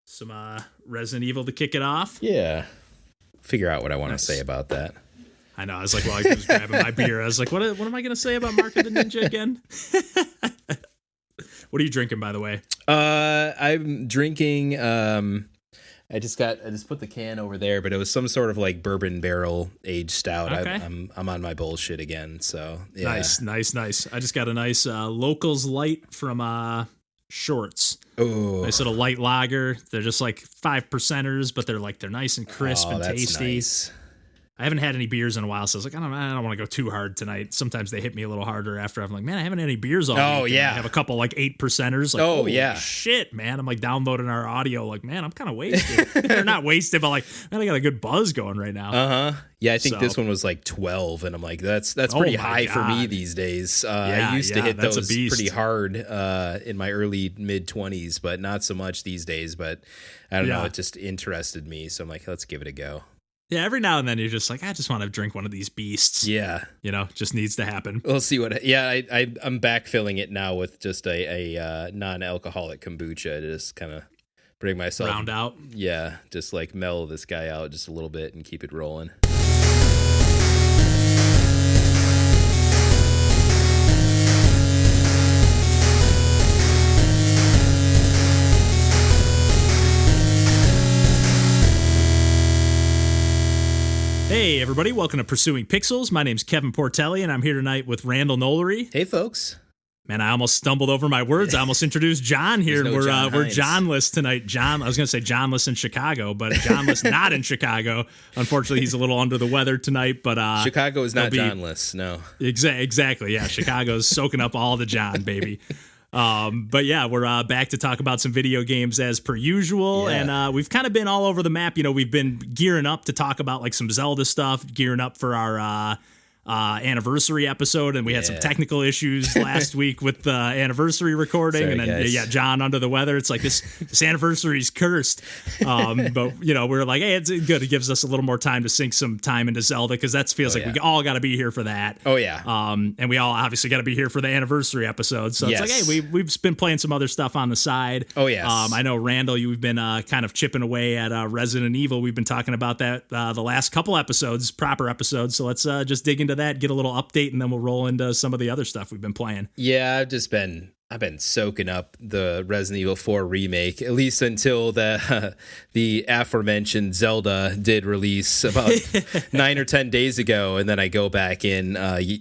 Some Resident Evil to kick it off. Yeah. Figure out what I want to say about that. I know. I was like, well, I was grabbing my beer. I was like, what am I going to say about Mark of the Ninja again? What are you drinking, by the way? I'm drinking. I just put the can over there, but it was some sort of like bourbon barrel aged stout. Okay. I'm on my bullshit again. So yeah. Nice. I just got a nice Locals Light from Shorts. Oh, Nice little light lager. They're just like 5%ers, but they're nice and crisp and that's tasty. Nice. I haven't had any beers in a while, so I was like, I don't want to go too hard tonight. Sometimes they hit me a little harder after I'm like, man, I haven't had any beers all week. Oh, yeah. I have a couple like 8%ers. Like, oh, yeah. Shit, man. I'm like downloading our audio. Like, man, I'm kind of wasted. They're not wasted, but like, man, I got a good buzz going right now. Uh-huh. Yeah, I think this one was like 12, and I'm like, that's pretty high for me these days. I used to hit those pretty hard in my early mid-20s, but not so much these days. But I don't know, it just interested me, so I'm like, let's give it a go. Yeah, every now and then you're just like, I just want to drink one of these beasts. Yeah. Just needs to happen. We'll see what... Yeah, I'm backfilling it now with just a non-alcoholic kombucha to just kind of bring myself... Round out. Yeah, just like mellow this guy out just a little bit and keep it rolling. Hey, everybody. Welcome to Pursuing Pixels. My name's Kevin Portelli, and I'm here tonight with Randall Nolery. Hey, folks. Man, I almost stumbled over my words. I almost introduced John here. No we're Hines. Johnless tonight. I was going to say Johnless in Chicago, but Johnless not in Chicago. Unfortunately, he's a little under the weather tonight. But Chicago is not Johnless, no. Exactly, yeah. Chicago's soaking up all the John, baby. But yeah, we're back to talk about some video games as per usual, and we've kind of been all over the map. We've been gearing up to talk about like some Zelda stuff, gearing up for our anniversary episode, and we had some technical issues last week with the anniversary recording. Sorry, and then guys. John under the weather. It's like this anniversary's cursed. But we're like, hey, it's good. It gives us a little more time to sink some time into Zelda, because that feels like we all got to be here for that. Oh yeah. And we all obviously got to be here for the anniversary episode. So it's like, hey, we've been playing some other stuff on the side. Oh yes. I know Randall, you've been kind of chipping away at Resident Evil. We've been talking about that the last couple episodes, proper episodes. So let's just dig into that, get a little update, and then we'll roll into some of the other stuff we've been playing. Yeah, I've been soaking up the Resident Evil 4 remake, at least until the aforementioned Zelda did release about 9 or 10 days ago, and then I go back in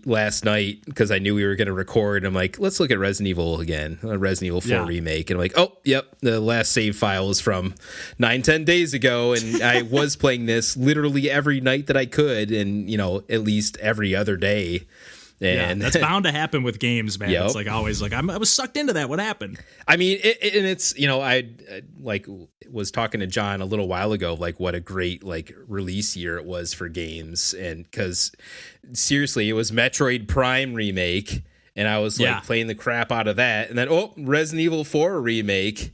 last night because I knew we were going to record. I'm like, let's look at Resident Evil again, Resident Evil 4 remake, and I'm like, oh, yep, the last save file was from 9-10 days ago, and I was playing this literally every night that I could, and at least every other day. And that's bound to happen with games, man. Yep. It's like always like I was sucked into that. What happened? I mean, it's I like was talking to John a little while ago, like what a great like release year it was for games, and because seriously, it was Metroid Prime remake, and I was like playing the crap out of that, and then Resident Evil 4 remake.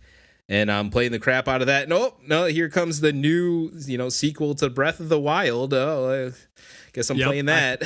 And I'm playing the crap out of that. No, here comes the new, sequel to Breath of the Wild. Oh, I guess I'm playing that.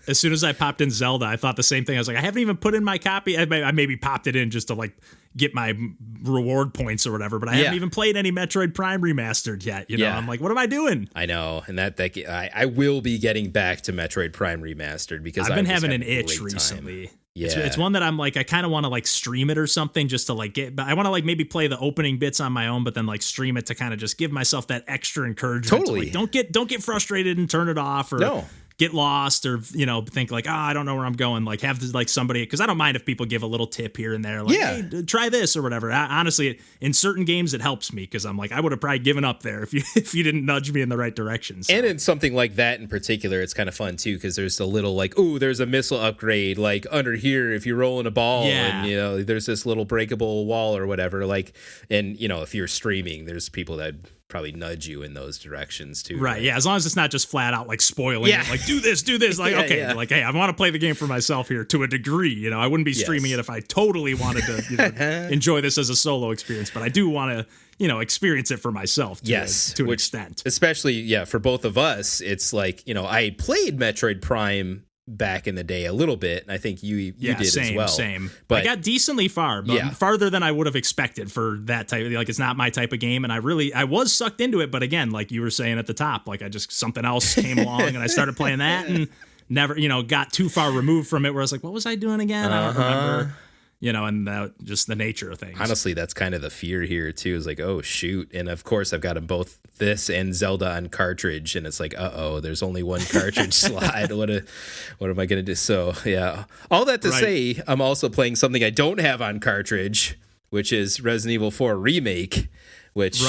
As soon as I popped in Zelda, I thought the same thing. I was like, I haven't even put in my copy. I maybe popped it in just to like get my reward points or whatever, but I haven't even played any Metroid Prime Remastered yet. I'm like, what am I doing? I know, and I will be getting back to Metroid Prime Remastered because I've been having an itch recently. Yeah. It's one that I'm like, I kind of want to like stream it or something just to like but I want to like maybe play the opening bits on my own, but then like stream it to kind of just give myself that extra encouragement. Totally. To, like, don't get frustrated and turn it off or get lost or, think like, I don't know where I'm going. Like have like somebody, because I don't mind if people give a little tip here and there. Like, hey, try this or whatever. Honestly, in certain games, it helps me because I'm like, I would have probably given up there if you didn't nudge me in the right direction. So. And in something like that in particular, it's kind of fun too, because there's a little like, there's a missile upgrade like under here if you're rolling a ball and, there's this little breakable wall or whatever. Like, and, if you're streaming, there's people that probably nudge you in those directions too. Right. Yeah. As long as it's not just flat out like spoiling it, like do this. Like, like, hey, I want to play the game for myself here to a degree. I wouldn't be streaming it if I totally wanted to enjoy this as a solo experience, but I do want to, experience it for myself to an extent. Especially, for both of us, it's like, I played Metroid Prime back in the day a little bit. I think you did same, as well. Same. But I got decently far, but farther than I would have expected for that type of, like, it's not my type of game. And I was sucked into it. But again, like you were saying at the top, like something else came along and I started playing that and never, got too far removed from it where I was like, what was I doing again? I don't remember. And just the nature of things. Honestly, that's kind of the fear here too. Is like, oh shoot, and of course I've got them both, this and Zelda on cartridge, and it's like, there's only one cartridge slot. What am I gonna do? So yeah, all that to say, I'm also playing something I don't have on cartridge, which is Resident Evil 4 Remake, which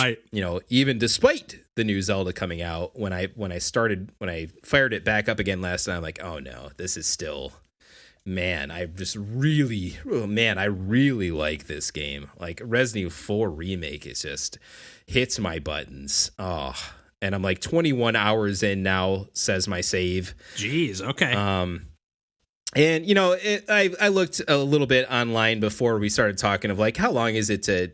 even despite the new Zelda coming out, when I fired it back up again last night, I'm like, oh no, this is still. Man, I really like this game. Like Resident Evil 4 Remake is just hits my buttons. Oh, and I'm like 21 hours in now, says my save. Jeez, okay. And I looked a little bit online before we started talking of like how long is it to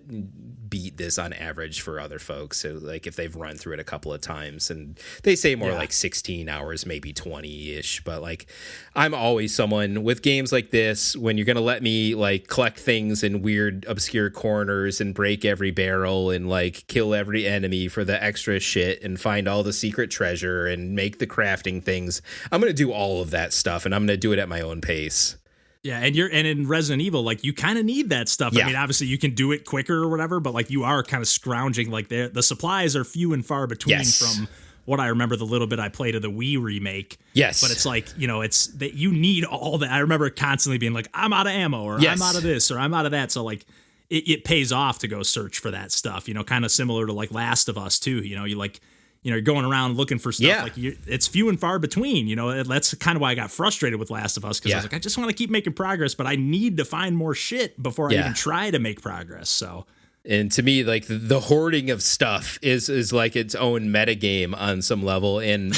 beat this on average for other folks, so like if they've run through it a couple of times, and they say more like 16 hours, maybe 20-ish, but like I'm always someone with games like this, when you're gonna let me like collect things in weird obscure corners and break every barrel and like kill every enemy for the extra shit and find all the secret treasure and make the crafting things, I'm gonna do all of that stuff, and I'm gonna do it at my own pace. Yeah, and in Resident Evil, like you kind of need that stuff. Yeah. I mean, obviously you can do it quicker or whatever, but like you are kind of scrounging. Like the supplies are few and far between from what I remember the little bit I played of the Wii remake. Yes, but it's like it's that you need all that. I remember constantly being like, I'm out of ammo, or I'm out of this, or I'm out of that. So like it pays off to go search for that stuff. Kind of similar to like Last of Us too. You like. You're going around looking for stuff. Like it's few and far between. That's kind of why I got frustrated with Last of Us, because I was like, I just want to keep making progress, but I need to find more shit before I even try to make progress. So, and to me, like the hoarding of stuff is like its own metagame on some level, and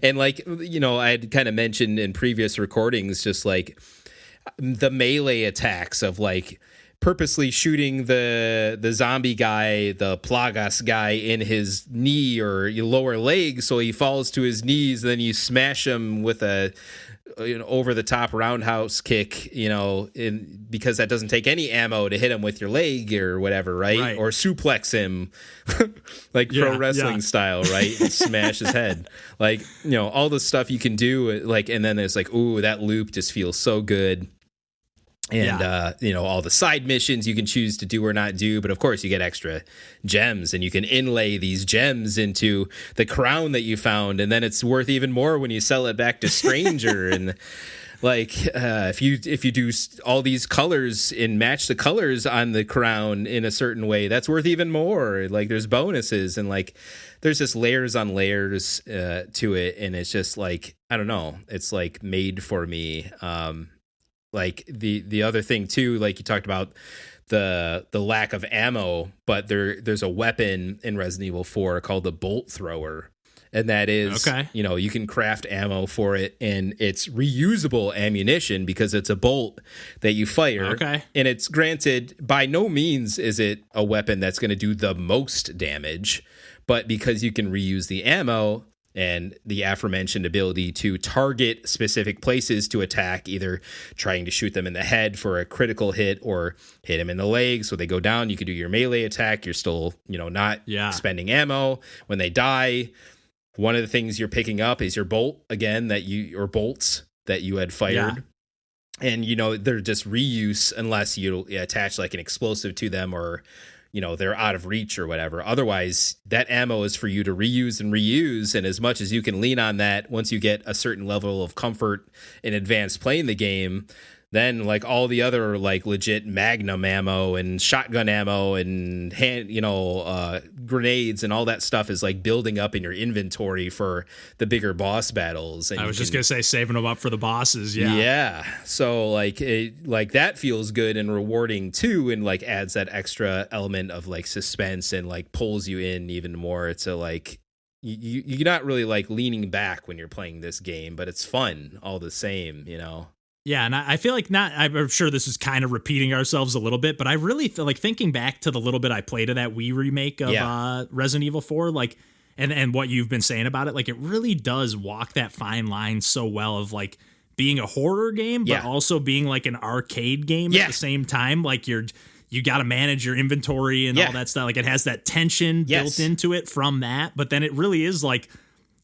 and like I had kind of mentioned in previous recordings, just like the melee attacks of like. Purposely shooting the zombie guy, the Plagas guy, in his knee or your lower leg, so he falls to his knees. Then you smash him with a over the top roundhouse kick, because that doesn't take any ammo to hit him with your leg or whatever, right? Or suplex him, like pro wrestling style, right? And smash his head, like all the stuff you can do, like, and then it's like, ooh, that loop just feels so good. And, all the side missions you can choose to do or not do. But of course, you get extra gems, and you can inlay these gems into the crown that you found. And then it's worth even more when you sell it back to Stranger. And like, if you do all these colors and match the colors on the crown in a certain way, that's worth even more. Like, there's bonuses, and like, there's just layers on layers to it. And it's just like, I don't know, it's like made for me. Like the other thing too, like you talked about the lack of ammo, but there's a weapon in Resident Evil 4 called the bolt thrower, and that is you can craft ammo for it, and it's reusable ammunition because it's a bolt that you fire. And it's granted, by no means is it a weapon that's going to do the most damage, but because you can reuse the ammo. And the aforementioned ability to target specific places to attack, either trying to shoot them in the head for a critical hit or hit them in the leg so they go down. You can do your melee attack. You're still, not spending ammo. When they die, one of the things you're picking up is your bolt again or bolts that you had fired. And, they're just reuse unless you attach like an explosive to them or they're out of reach or whatever. Otherwise, that ammo is for you to reuse and reuse. And as much as you can lean on that, once you get a certain level of comfort in advance playing the game, then like all the other like legit magnum ammo and shotgun ammo and grenades and all that stuff is like building up in your inventory for the bigger boss battles. And I was just gonna say, saving them up for the bosses. So like that feels good and rewarding too, and like adds that extra element of like suspense and like pulls you in even more to like you're not really like leaning back when you're playing this game, but it's fun all the same. Yeah, and I feel like I'm sure this is kind of repeating ourselves a little bit, but I really feel like thinking back to the little bit I played of that Wii remake of Resident Evil 4, like, and what you've been saying about it, like it really does walk that fine line so well of like being a horror game, but also being like an arcade game at the same time. Like you got to manage your inventory and all that stuff. Like it has that tension built into it from that, but then it really is like,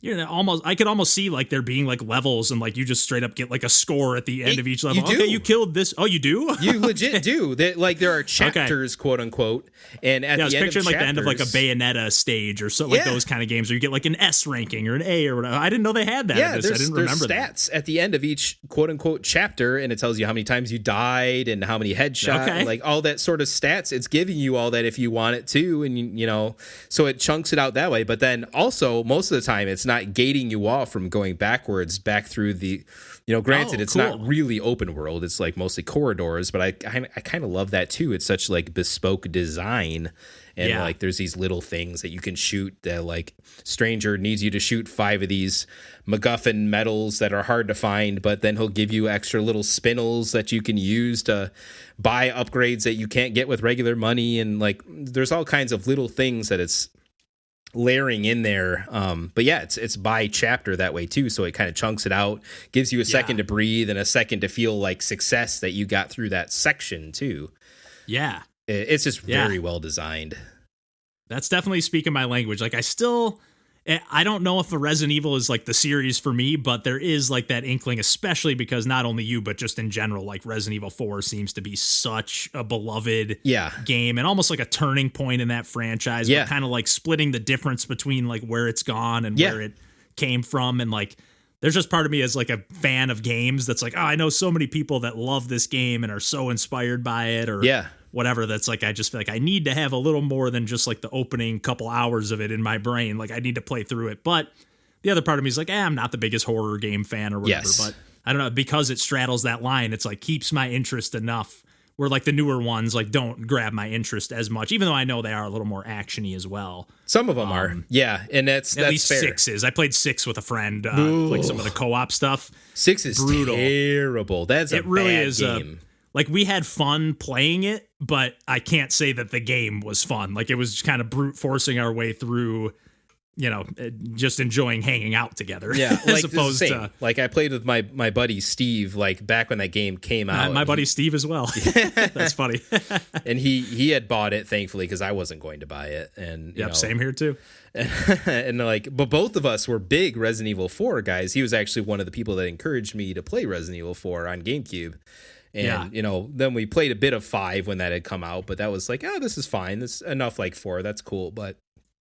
you know, I could almost see like there being like levels and like you just straight up get like a score at the end of each level. Okay, you killed this. Oh, you do? You legit do. Like there are chapters, quote unquote, and at the end of chapters, like the end of like a Bayonetta stage or so, like those kind of games where you get like an S ranking or an A or whatever. I didn't know they had that. Yeah, I didn't remember stats at the end of each quote unquote chapter, and it tells you how many times you died and how many headshots, like all that sort of stats. It's giving you all that if you want it to, and you know, so it chunks it out that way. But then also most of the time, it's not gating you off from going backwards back through the, you know, granted it's not really open world, it's like mostly corridors, but I kind of love that too. It's such like bespoke design, and like there's these little things that you can shoot that like Stranger needs you to shoot 5 of these MacGuffin medals that are hard to find, but then he'll give you extra little spinels that you can use to buy upgrades that you can't get with regular money, and like there's all kinds of little things that it's layering in there, but yeah, it's by chapter that way too, so it kind of chunks it out, gives you a second to breathe and a second to feel like success that you got through that section too. It's just very well designed. That's definitely speaking my language. Like I don't know if the Resident Evil is like the series for me, but there is like that inkling, especially because not only you, but just in general, like Resident Evil 4 seems to be such a beloved game and almost like a turning point in that franchise. But kind of like splitting the difference between like where it's gone and where it came from. And like, there's just part of me as like a fan of games that's like, oh, I know so many people that love this game and are so inspired by it or whatever. That's like, I just feel like I need to have a little more than just like the opening couple hours of it in my brain. Like I need to play through it. But the other part of me is like, I'm not the biggest horror game fan or whatever, but I don't know, because it straddles that line, it's like keeps my interest enough where like the newer ones like don't grab my interest as much, even though I know they are a little more actiony as well. Some of them are, and that's at least fair. 6 is. I played 6 with a friend, like some of the co-op stuff. 6 is brutal, terrible. That's a bad game. Like we had fun playing it, but I can't say that the game was fun. Like it was kind of brute forcing our way through, you know, just enjoying hanging out together. Yeah, as opposed to like I played with my buddy Steve, like back when that game came out. My buddy Steve as well. That's funny. And he had bought it, thankfully, because I wasn't going to buy it. And you know, same here too. And like, but both of us were big Resident Evil 4 guys. He was actually one of the people that encouraged me to play Resident Evil 4 on GameCube. And, you know, then we played a bit of 5 when that had come out, but that was like, oh, this is fine. This is enough like 4. That's cool.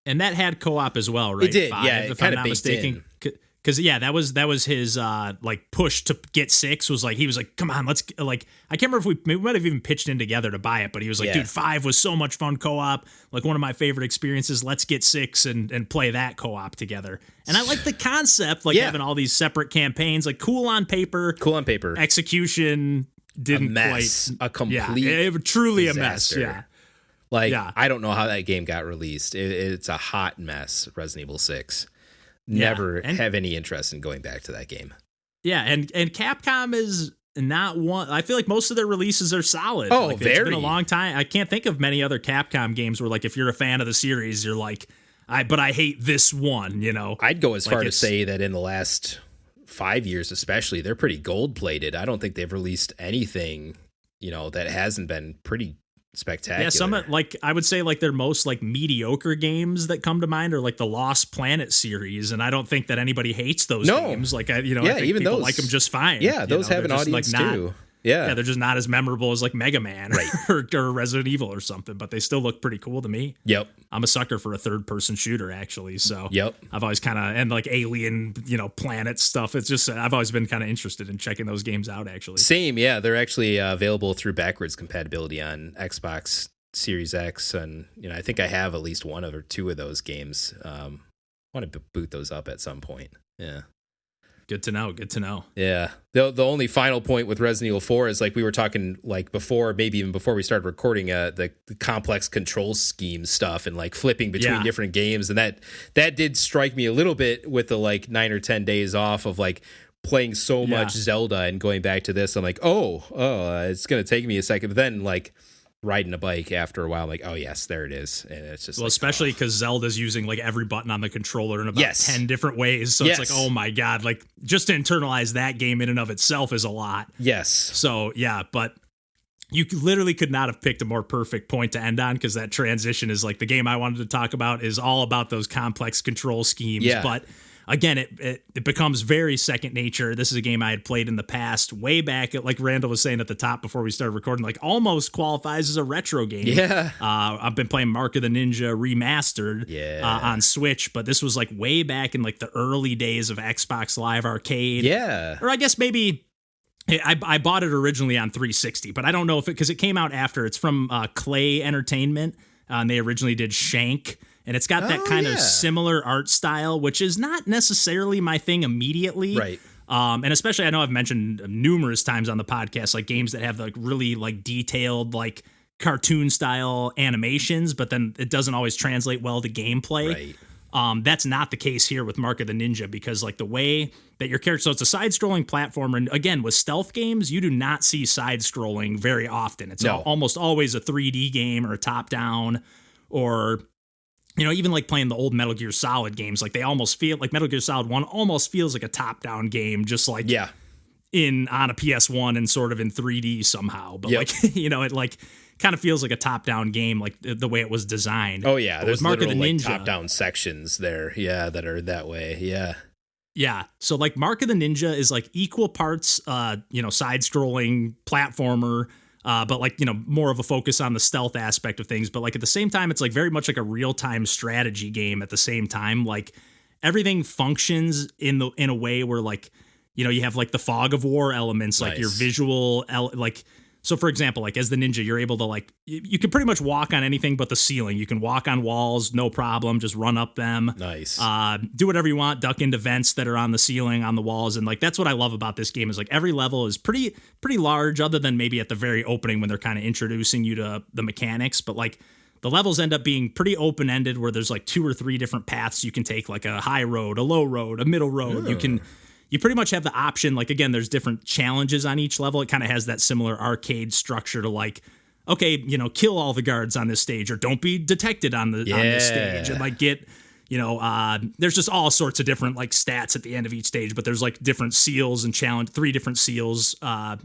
And that had co-op as well, right? It did, 5, if I'm not mistaken. Because that was his like push to get 6 was like, he was like, come on, let's like, I can't remember if we might have even pitched in together to buy it, but he was like, dude, 5 was so much fun co-op, like one of my favorite experiences. Let's get 6 and play that co-op together. And I like the concept, like having all these separate campaigns, like cool on paper, execution didn't a mess, quite a complete truly disaster. A mess. Like, I don't know how that game got released. It's a hot mess, Resident Evil 6. Never have any interest in going back to that game. Yeah, and Capcom is not one. I feel like most of their releases are solid. Oh, like, very. It's been a long time. I can't think of many other Capcom games where, like, if you're a fan of the series, you're like, but I hate this one, you know? I'd go as far to say that in the last 5 years especially, they're pretty gold-plated. I don't think they've released anything, you know, that hasn't been pretty spectacular. Yeah, some like I would say like their most like mediocre games that come to mind are like the Lost Planet series, and I don't think that anybody hates those games. Like I think even people like them just fine. Yeah, those have an audience too. Yeah, they're just not as memorable as like Mega Man or Resident Evil or something, but they still look pretty cool to me. Yep. I'm a sucker for a third-person shooter, actually, so I've always kind of, and like alien, you know, planet stuff. It's just, I've always been kind of interested in checking those games out, actually. Same, yeah. They're actually available through backwards compatibility on Xbox Series X, and, you know, I think I have at least one or two of those games. Want to boot those up at some point. Yeah. Good to know. Yeah. The only final point with Resident Evil 4 is like we were talking like before, maybe even before we started recording, the complex control scheme stuff and like flipping between different games. And that did strike me a little bit with the like 9 or 10 days off of like playing so much Zelda and going back to this. I'm like, oh, it's going to take me a second. But then like riding a bike after a while. I'm like, oh yes, there it is. And it's just especially because Zelda's using like every button on the controller in about 10 different ways. So it's like, oh my God, like just to internalize that game in and of itself is a lot. Yes. So yeah, but you literally could not have picked a more perfect point to end on, because that transition is like the game I wanted to talk about is all about those complex control schemes. Yeah. But again, it becomes very second nature. This is a game I had played in the past, way back, like Randall was saying at the top before we started recording, like almost qualifies as a retro game. Yeah. I've been playing Mark of the Ninja Remastered on Switch, but this was like way back in like the early days of Xbox Live Arcade. Yeah. Or I guess maybe I bought it originally on 360, but I don't know if because it came out after. It's from Clay Entertainment, and they originally did Shank. And it's got that kind of similar art style, which is not necessarily my thing immediately. Right. And especially, I know I've mentioned numerous times on the podcast, like games that have like really like detailed, like cartoon style animations, but then it doesn't always translate well to gameplay. Right. That's not the case here with Mark of the Ninja, because like the way that your character, so it's a side-scrolling platformer, and again, with stealth games, you do not see side-scrolling very often. It's almost always a 3D game or a top-down, or even like playing the old Metal Gear Solid games, like they almost feel like Metal Gear Solid 1 almost feels like a top-down game, just like on a PS1 and sort of in 3D somehow. But like, it like kind of feels like a top-down game, like the way it was designed. Oh yeah, but there's Mark of the Ninja, top-down sections there, that are that way. Yeah. So like Mark of the Ninja is like equal parts, side-scrolling platformer, but like, more of a focus on the stealth aspect of things. But like at the same time, it's like very much like a real-time strategy game at the same time. Like everything functions in a way where like, you have like the fog of war elements, like your visual, so for example, like as the ninja, you're able to like, you can pretty much walk on anything but the ceiling. You can walk on walls, no problem, just run up them. Nice. Do whatever you want, duck into vents that are on the ceiling, on the walls. And like, that's what I love about this game is like every level is pretty large, other than maybe at the very opening when they're kind of introducing you to the mechanics. But like the levels end up being pretty open-ended, where there's like 2 or 3 different paths you can take, like a high road, a low road, a middle road. You pretty much have the option, like, again, there's different challenges on each level. It kind of has that similar arcade structure to like, okay, kill all the guards on this stage, or don't be detected on this stage, and like get, there's just all sorts of different like stats at the end of each stage, but there's like different seals and 3 different seals, they're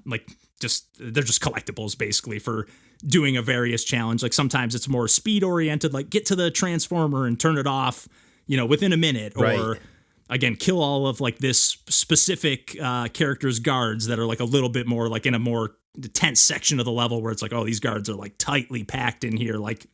just collectibles basically for doing a various challenge. Like sometimes it's more speed oriented, like get to the transformer and turn it off, within a minute, or again, kill all of like this specific character's guards that are like a little bit more like in a more tense section of the level where it's like, oh, these guards are like tightly packed in here. Like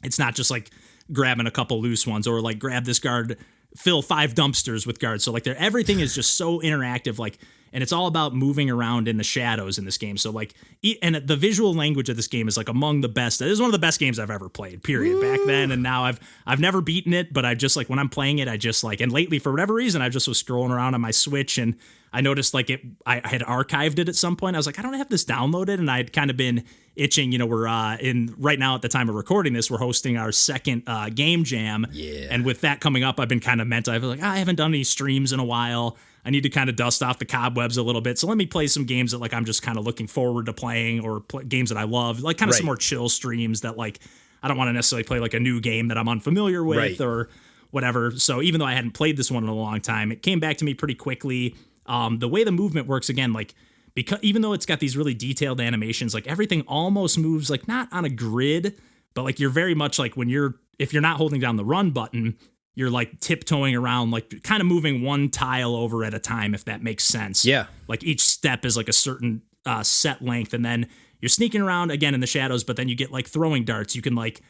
it's not just like grabbing a couple loose ones, or like grab this guard, fill 5 dumpsters with guards. So like everything is just so interactive, like, and it's all about moving around in the shadows in this game. So like, and the visual language of this game is like among the best. It is one of the best games I've ever played, period. Back then and now I've never beaten it, but I just like when I'm playing it, I just like, and lately for whatever reason, I just was scrolling around on my Switch and I noticed like I had archived it at some point. I was like, I don't have this downloaded, and I'd kind of been itching. We're in right now at the time of recording this, we're hosting our second game jam, and with that coming up, I've been kind of mental. I was like, I haven't done any streams in a while. I need to kind of dust off the cobwebs a little bit. So let me play some games that like I'm just kind of looking forward to playing, or games that I love, like kind of some more chill streams that like I don't want to necessarily play like a new game that I'm unfamiliar with or whatever. So even though I hadn't played this one in a long time, it came back to me pretty quickly. The way the movement works, again, like, because even though it's got these really detailed animations, like everything almost moves like not on a grid, but like you're very much like if you're not holding down the run button, you're like tiptoeing around, like kind of moving one tile over at a time, if that makes sense. Yeah. Like each step is like a certain set length, and then you're sneaking around again in the shadows, but then you get like throwing darts. You can like,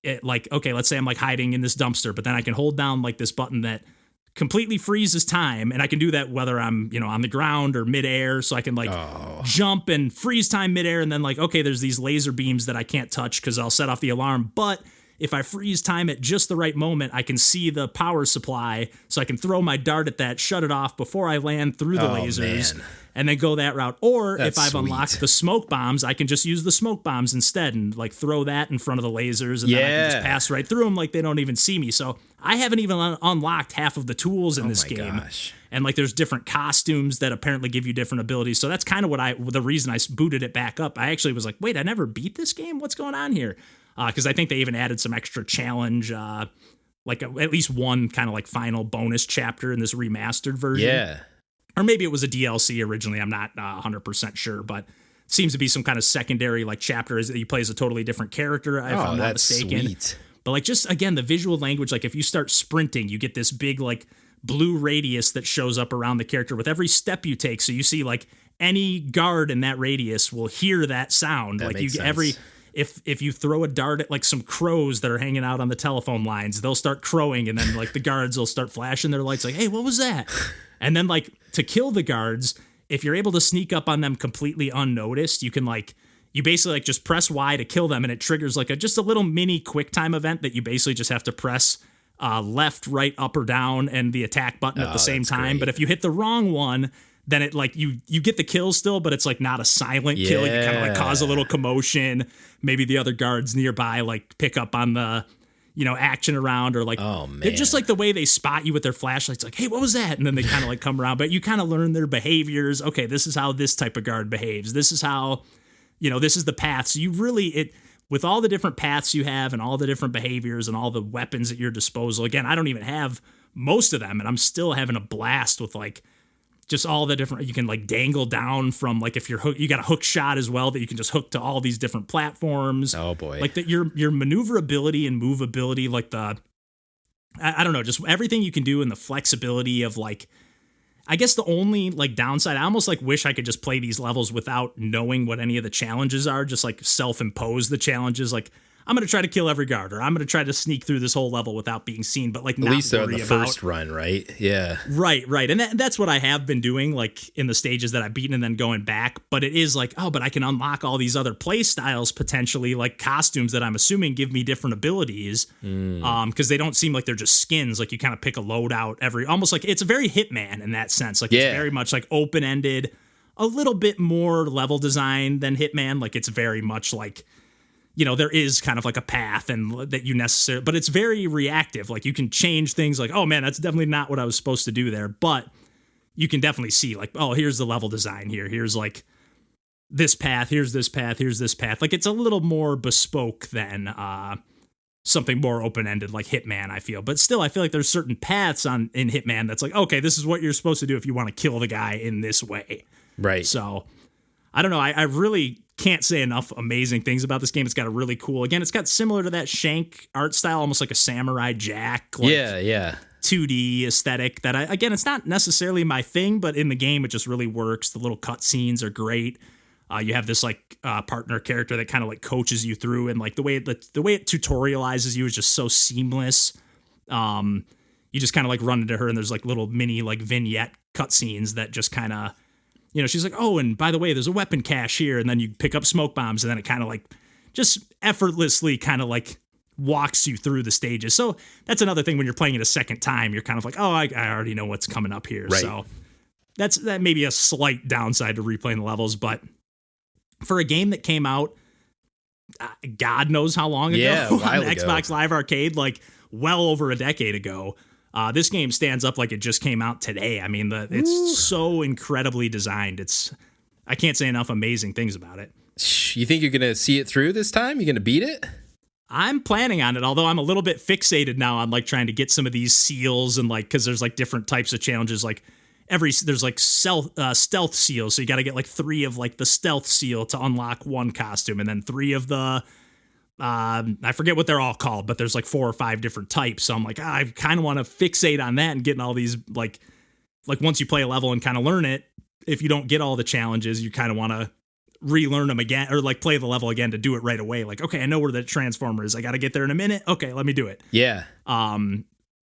okay, let's say I'm like hiding in this dumpster, but then I can hold down like this button that completely freezes time, and I can do that whether I'm on the ground or midair, so I can like jump and freeze time midair, and then like, okay, there's these laser beams that I can't touch because I'll set off the alarm, but if I freeze time at just the right moment, I can see the power supply, so I can throw my dart at that, shut it off before I land through the lasers, and then go that route. Or if I've unlocked the smoke bombs, I can just use the smoke bombs instead and like throw that in front of the lasers, and then I can just pass right through them like they don't even see me. So I haven't even unlocked half of the tools in this game. Gosh. And like there's different costumes that apparently give you different abilities. So that's kind of the reason I booted it back up. I actually was like, wait, I never beat this game? What's going on here? Because I think they even added some extra challenge, at least one kind of like final bonus chapter in this remastered version. Yeah. Or maybe it was a DLC originally. I'm not 100% sure, but seems to be some kind of secondary like chapter that you play as a totally different character, if I'm not mistaken. Sweet. But like just again, the visual language, like if you start sprinting, you get this big like blue radius that shows up around the character with every step you take. So you see like any guard in that radius will hear that sound. That like makes you sense. if you throw a dart at like some crows that are hanging out on the telephone lines, they'll start crowing, and then like the guards will start flashing their lights like, hey, what was that? And then like to kill the guards, if you're able to sneak up on them completely unnoticed, you can like you basically like just press Y to kill them, and it triggers like just a little mini quick time event that you basically just have to press left, right, up, or down, and the attack button at the same time. Great. But if you hit the wrong one, then it like you get the kill still, but it's like not a silent kill. You kind of like cause a little commotion. Maybe the other guards nearby like pick up on the action around, or like they're just like the way they spot you with their flashlights, like, hey, what was that? And then they kind of like come around, but you kind of learn their behaviors. Okay, this is how this type of guard behaves. This is how, this is the path. So you really, with all the different paths you have and all the different behaviors and all the weapons at your disposal. Again, I don't even have most of them, and I'm still having a blast with like just all the different, you can like dangle down from like, if you're hook, you got a hook shot as well that you can just hook to all these different platforms. Oh boy. Like that your maneuverability and movability, like I don't know, just everything you can do, and the flexibility of like, I guess the only like downside, I almost like wish I could just play these levels without knowing what any of the challenges are, just like self-impose the challenges. Like, I'm going to try to kill every guard, or I'm going to try to sneak through this whole level without being seen, but like at least on the first run, right? Yeah. Right. And that's what I have been doing, like in the stages that I've beaten and then going back. But it is like, but I can unlock all these other play styles, potentially like costumes that I'm assuming give me different abilities. Because they don't seem like they're just skins. Like you kind of pick a loadout almost like it's a very Hitman in that sense. Like it's very much like open-ended, a little bit more level design than Hitman. Like it's very much like, there is kind of like a path and that you necessarily, but it's very reactive. Like you can change things like, oh man, that's definitely not what I was supposed to do there. But you can definitely see like, oh, here's the level design here. Here's like this path. Here's this path. Here's this path. Like it's a little more bespoke than something more open-ended like Hitman, I feel. But still, I feel like there's certain paths in Hitman that's like, okay, this is what you're supposed to do if you want to kill the guy in this way. Right. So I don't know. I really can't say enough amazing things about this game. It's got a really cool, again, it's got similar to that Shank art style, almost like a Samurai Jack. Like, yeah. 2D aesthetic that again, it's not necessarily my thing, but in the game, it just really works. The little cutscenes are great. You have this like partner character that kind of like coaches you through, and like the way it tutorializes you is just so seamless. You just kind of like run into her, and there's like little mini like vignette cutscenes that just kind of, she's like, oh, and by the way, there's a weapon cache here. And then you pick up smoke bombs, and then it kind of like just effortlessly kind of like walks you through the stages. So that's another thing when you're playing it a second time, you're kind of like, oh, I already know what's coming up here. Right. So that may be a slight downside to replaying the levels. But for a game that came out, God knows how long ago on Xbox Live Arcade, like well over a decade ago, this game stands up like it just came out today. I mean, it's so incredibly designed. I can't say enough amazing things about it. You think you're going to see it through this time? You're going to beat it? I'm planning on it, although I'm a little bit fixated now on like trying to get some of these seals, and like, because there's like different types of challenges. Like there's like stealth seals. So you got to get like 3 of like the stealth seal to unlock one costume, and then 3 of the, I forget what they're all called, but there's like 4 or 5 different types. So I'm like, I kind of want to fixate on that and getting all these like once you play a level and kind of learn it, if you don't get all the challenges, you kind of want to relearn them again, or like play the level again to do it right away. Like, okay, I know where the transformer is. I got to get there in a minute. Okay, let me do it. Yeah.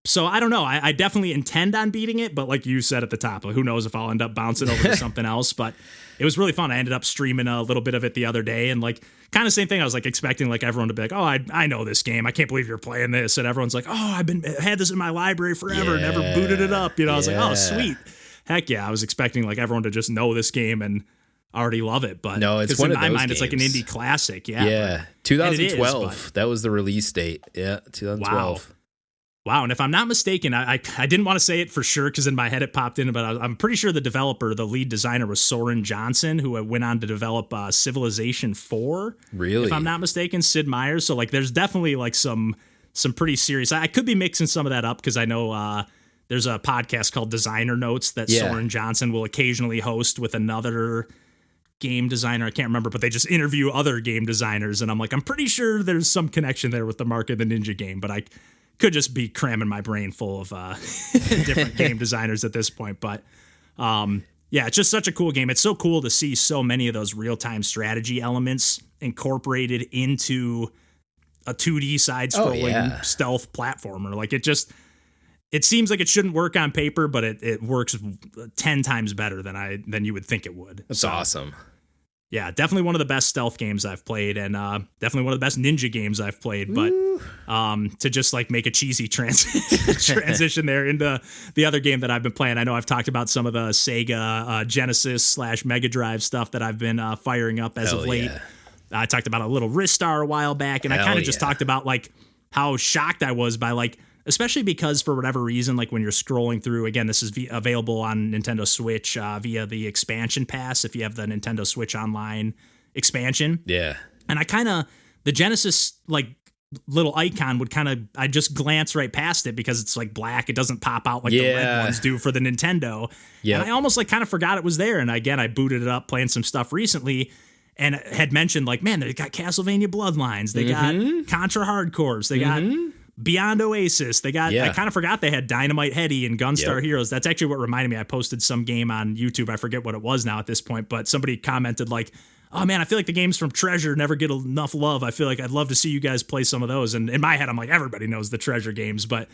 So I don't know. I definitely intend on beating it, but like you said at the top, like, who knows if I'll end up bouncing over to something else. But it was really fun. I ended up streaming a little bit of it the other day, and like kind of same thing. I was like expecting like everyone to be like, oh, I know this game. I can't believe you're playing this. And everyone's like, oh, I've had this in my library forever, never booted it up. I was like, oh, sweet. Heck yeah. I was expecting like everyone to just know this game and already love it. But no, it's one in of my those mind, games. It's like an indie classic. Yeah. Yeah. 2012. That was the release date. Yeah. 2012. Wow, and if I'm not mistaken, I didn't want to say it for sure because in my head it popped in, but I'm pretty sure the developer, the lead designer, was Soren Johnson, who went on to develop Civilization 4. Really? If I'm not mistaken, Sid Meier's. So like, there's definitely like some pretty serious. I could be mixing some of that up because I know there's a podcast called Designer Notes that Soren Johnson will occasionally host with another game designer. I can't remember, but they just interview other game designers, and I'm like, I'm pretty sure there's some connection there with the Mark of the Ninja game, but I could just be cramming my brain full of different game designers at this point. But yeah, it's just such a cool game. It's so cool to see so many of those real-time strategy elements incorporated into a 2D side-scrolling stealth platformer. Like it seems like it shouldn't work on paper, but it works 10 times better than you would think it would. That's awesome. Yeah, definitely one of the best stealth games I've played, and definitely one of the best ninja games I've played. But to just like make a cheesy transition there into the other game that I've been playing, I know I've talked about some of the Sega Genesis / Mega Drive stuff that I've been firing up as of late. Yeah. I talked about a little Ristar a while back, and I kind of just talked about like how shocked I was by like, especially because for whatever reason, like when you're scrolling through, again, this is available on Nintendo Switch via the expansion pass if you have the Nintendo Switch Online expansion. Yeah. And the Genesis like little icon would I just glance right past it because it's like black. It doesn't pop out like the red ones do for the Nintendo. Yeah. And I almost like kind of forgot it was there. And again, I booted it up playing some stuff recently and had mentioned like, man, they got Castlevania Bloodlines. They got Contra Hardcores. They got Beyond Oasis. They got, I kind of forgot they had Dynamite Heady and Gunstar Heroes. That's actually what reminded me. I posted some game on YouTube. I forget what it was now at this point, but somebody commented like, oh man, I feel like the games from Treasure never get enough love. I feel like I'd love to see you guys play some of those. And in my head, I'm like, everybody knows the Treasure games, but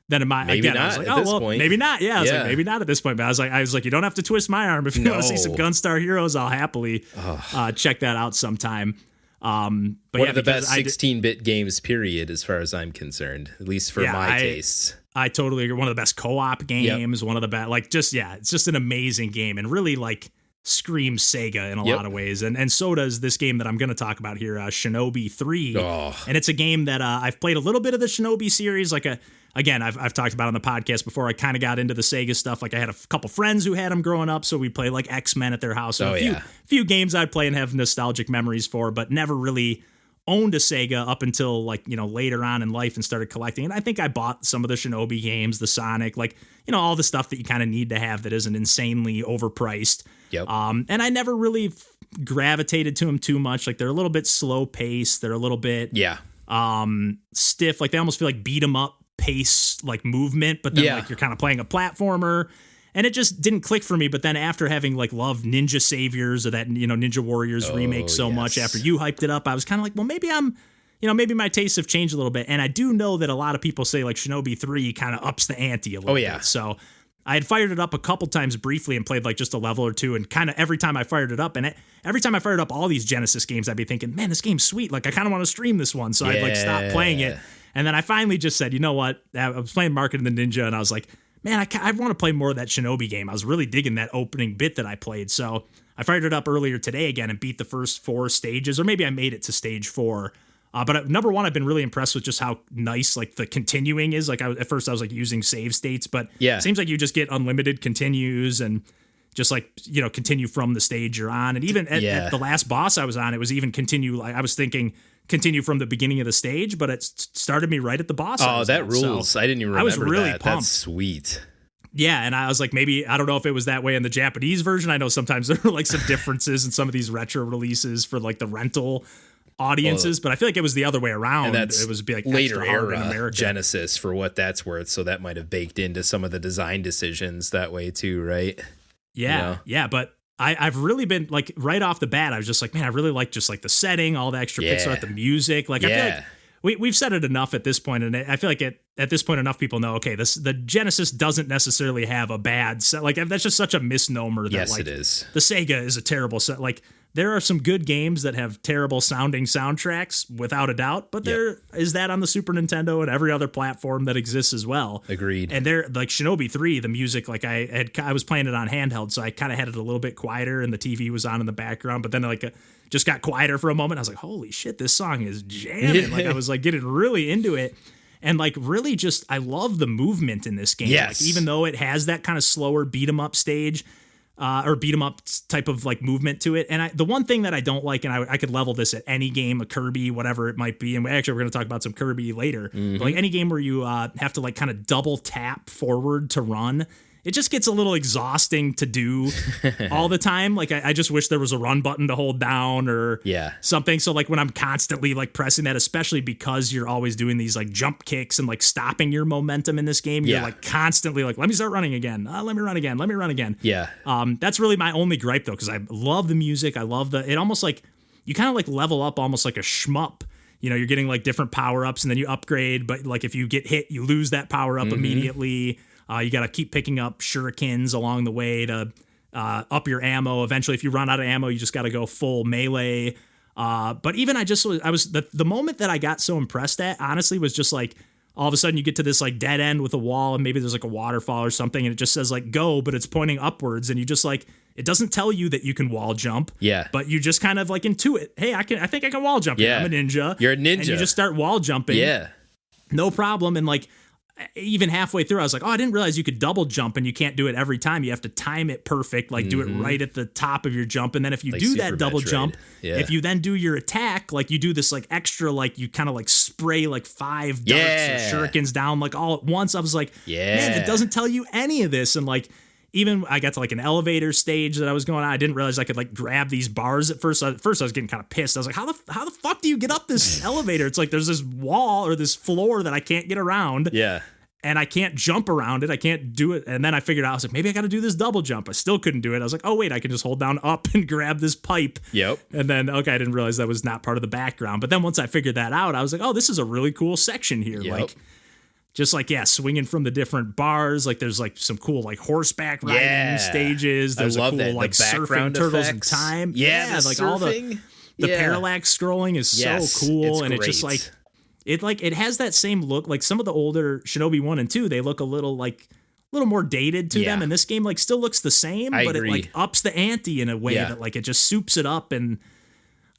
then I was like, oh, well, maybe not. Yeah. I was like, maybe not at this point. But I was like, you don't have to twist my arm. If you want to see some Gunstar Heroes, I'll happily check that out sometime. But one of the best 16-bit games, period, as far as I'm concerned, at least for my tastes. I totally agree. One of the best co-op games, one of the best, like just, it's just an amazing game and really like screams Sega in a lot of ways. And so does this game that I'm going to talk about here, Shinobi 3. And it's a game that I've played a little bit of the Shinobi series. Again, I've talked about on the podcast before. I kind of got into the Sega stuff. Like I had a couple friends who had them growing up, so we play like X-Men at their house. So few games I'd play and have nostalgic memories for, but never really owned a Sega up until like, later on in life and started collecting. And I think I bought some of the Shinobi games, the Sonic, like, all the stuff that you kind of need to have that isn't insanely overpriced. And I never really gravitated to them too much. Like they're a little bit slow paced. They're a little bit stiff. Like they almost feel like beat 'em up pace, like movement, but then like you're kind of playing a platformer, and it just didn't click for me. But then after having like loved Ninja Saviors or that Ninja Warriors remake so much, after you hyped it up, I was kind of like, well, maybe maybe my tastes have changed a little bit. And I do know that a lot of people say like Shinobi 3 kind of ups the ante a little bit. So I had fired it up a couple times briefly and played like just a level or two, and kind of every time I fired it up, every time I fired up all these Genesis games, I'd be thinking, man, this game's sweet. Like I kind of want to stream this one. So I'd like stop playing it. And then I finally just said, you know what? I was playing Market of the Ninja, and I was like, man, I want to play more of that Shinobi game. I was really digging that opening bit that I played. So I fired it up earlier today again and beat the first 4 stages, or maybe I made it to stage 4. But number one, I've been really impressed with just how nice like the continuing is. Like at first I was like using save states, but it seems like you just get unlimited continues and just like, continue from the stage you're on. And even at the last boss I was on, it was even continue. Like I was thinking continue from the beginning of the stage, but it started me right at the boss. Oh, that rules. So I didn't even remember that. I was really pumped. That's sweet. Yeah, and I was like, maybe, I don't know if it was that way in the Japanese version. I know sometimes there are like some differences in some of these retro releases for like the rental audiences, but I feel like it was the other way around. And that's it was like later era in America. Genesis for what that's worth, so that might have baked into some of the design decisions that way too, right? Yeah, but I've really been like right off the bat, I was just like, man, I really like just like the setting, all the extra pixel art, the music. Like I feel like we've said it enough at this point, and I feel like at this point enough people know, okay, the Genesis doesn't necessarily have a bad set. Like that's just such a misnomer that like it is. The Sega is a terrible set. Like there are some good games that have terrible sounding soundtracks without a doubt, but there is that on the Super Nintendo and every other platform that exists as well. Agreed. And there, like Shinobi 3, the music, like I was playing it on handheld, so I kind of had it a little bit quieter and the TV was on in the background, but then like just got quieter for a moment. I was like, holy shit, this song is jamming. Like I was like getting really into it. And like really just I love the movement in this game. Yes. Like, even though it has that kind of slower beat 'em up stage, or beat 'em up type of like movement to it. And the one thing that I don't like, and I could level this at any game, a Kirby, whatever it might be, and we're going to talk about some Kirby later, but like any game where you have to like kind of double tap forward to run, it just gets a little exhausting to do all the time. Like I just wish there was a run button to hold down or something. So like when I'm constantly like pressing that, especially because you're always doing these like jump kicks and like stopping your momentum in this game, you're like constantly like, let me start running again. Let me run again. Let me run again. Yeah. That's really my only gripe though, because I love the music. I love it almost like you kind of like level up almost like a shmup. You know, you're getting like different power ups and then you upgrade, but like if you get hit, you lose that power up immediately. You got to keep picking up shurikens along the way to up your ammo. Eventually, if you run out of ammo, you just got to go full melee. But even the moment that I got so impressed at, honestly, was just like all of a sudden you get to this like dead end with a wall and maybe there's like a waterfall or something and it just says like go, but it's pointing upwards and you just like, it doesn't tell you that you can wall jump. Yeah. But you just kind of like intuit, hey, I think I can wall jump. Yeah. I'm a ninja. You're a ninja. And you just start wall jumping. Yeah. No problem. And like, even halfway through, I was like, oh, I didn't realize you could double jump and you can't do it every time. You have to time it perfect, like do it right at the top of your jump. And then if you like do that double jump, if you then do your attack, like you do this like extra, like you kind of like spray like 5 darts or shurikens down like all at once. I was like, man, it doesn't tell you any of this. And like, even I got to like an elevator stage that I was going on. I didn't realize I could like grab these bars at first. At first I was getting kind of pissed. I was like, how the fuck do you get up this elevator? It's like there's this wall or this floor that I can't get around. Yeah. And I can't jump around it. I can't do it. And then I figured out, I was like, maybe I got to do this double jump. I still couldn't do it. I was like, oh, wait, I can just hold down up and grab this pipe. Yep. And then, okay, I didn't realize that was not part of the background. But then once I figured that out, I was like, oh, this is a really cool section here. Yep. Like, just like, swinging from the different bars. Like, there's like some cool like horseback riding stages. There's a cool like surfing turtles in time. Yeah, like surfing. all the parallax scrolling is so cool. And great. it's just like, it has that same look. Like some of the older Shinobi 1 and 2, they look a little more dated to them. And this game like still looks the same, but agree. it like ups the ante in a way that like it just soups it up. And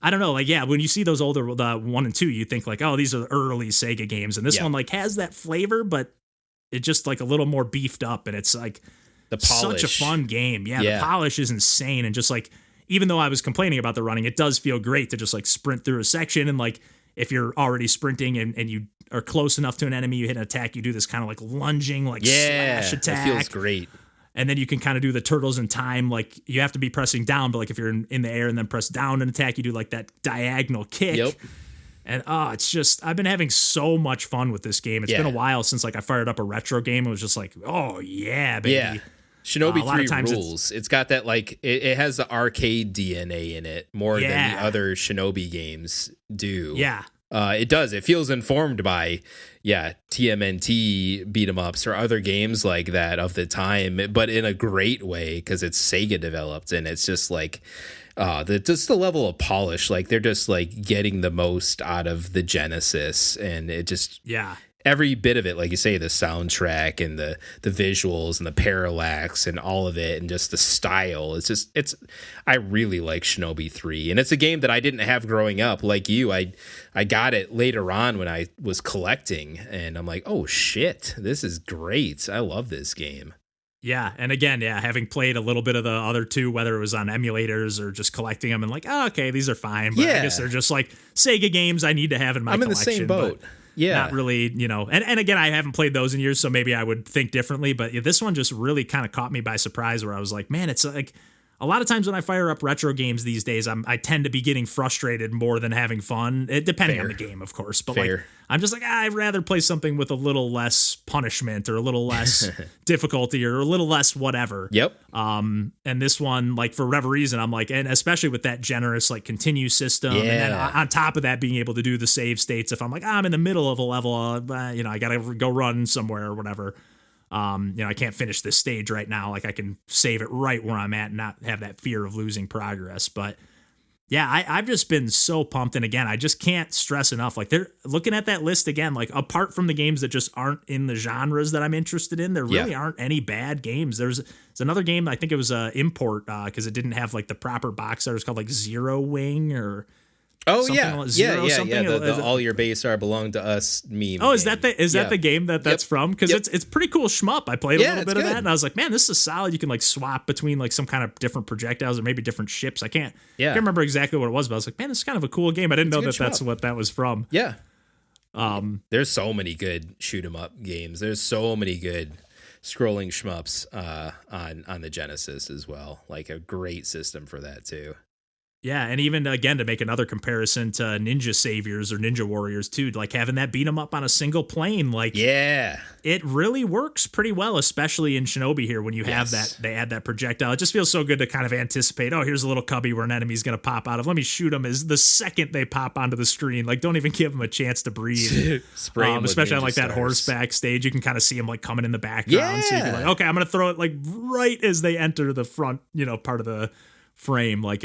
I don't know, like, when you see those older, the 1 and 2, you think like, oh, these are the early Sega games. And this one like has that flavor, but it just like a little more beefed up. And it's like the polish. Such a fun game. Yeah, the polish is insane. And just like, even though I was complaining about the running, it does feel great to just like sprint through a section. And like, if you're already sprinting and you are close enough to an enemy, you hit an attack, you do this kind of like lunging, like slash attack. It feels great. And then you can kind of do the turtles in time. Like you have to be pressing down, but like if you're in the air and then press down and attack, you do like that diagonal kick. Yep. And it's just, I've been having so much fun with this game. It's been a while since like I fired up a retro game. It was just like, oh yeah, baby. Yeah. Shinobi 3 rules. It's got that like, it has the arcade DNA in it more than the other Shinobi games do. Yeah. It does. It feels informed by, TMNT beat 'em ups or other games like that of the time, but in a great way because it's Sega developed and it's just like, just the level of polish. Like they're just like getting the most out of the Genesis, and it just every bit of it, like you say, the soundtrack and the visuals and the parallax and all of it and just the style. I really like Shinobi 3. And it's a game that I didn't have growing up like you. I got it later on when I was collecting and I'm like, oh shit, this is great. I love this game. Yeah, and again, having played a little bit of the other two, whether it was on emulators or just collecting them and like, oh, okay, these are fine. But I guess they're just like Sega games I need to have in my collection. I'm in the same boat. Not really, and again, I haven't played those in years, so maybe I would think differently. But this one just really kind of caught me by surprise where I was like, man, it's like a lot of times when I fire up retro games these days, I tend to be getting frustrated more than having fun, depending on the game, of course. But like, I'm just like, I'd rather play something with a little less punishment or a little less difficulty or a little less whatever. Yep. And this one, like for whatever reason, I'm like, and especially with that generous like continue system, and then on top of that, being able to do the save states. If I'm like, I'm in the middle of a level, I gotta go run somewhere or whatever. I can't finish this stage right now. Like I can save it right where I'm at and not have that fear of losing progress. But yeah, I've just been so pumped. And again, I just can't stress enough. Like they're looking at that list again, like apart from the games that just aren't in the genres that I'm interested in, there really aren't any bad games. There's another game. I think it was a import, cause it didn't have like the proper box art. It was called like Zero Wing or Oh something yeah, like Zero, yeah. something? The all your base are belong to us meme. Oh, is that the game that's from? Because it's pretty cool shmup. I played a little bit of that, and I was like, man, this is solid. You can like swap between like some kind of different projectiles or maybe different ships. I can't remember exactly what it was, but I was like, man, this is kind of a cool game. I didn't know that's what that was from. Yeah. There's so many good shoot 'em up games. There's so many good scrolling shmups on the Genesis as well. Like a great system for that too. Yeah, and even again to make another comparison to Ninja Saviors or Ninja Warriors too, like having that beat 'em up on a single plane, like it really works pretty well, especially in Shinobi here when you have that they add that projectile. It just feels so good to kind of anticipate. Oh, here's a little cubby where an enemy's gonna pop out of. Let me shoot them as the second they pop onto the screen. Like don't even give them a chance to breathe. Especially on like that horseback stage, you can kind of see them like coming in the background. So you can like, okay, I'm gonna throw it like right as they enter the front, part of the frame. Like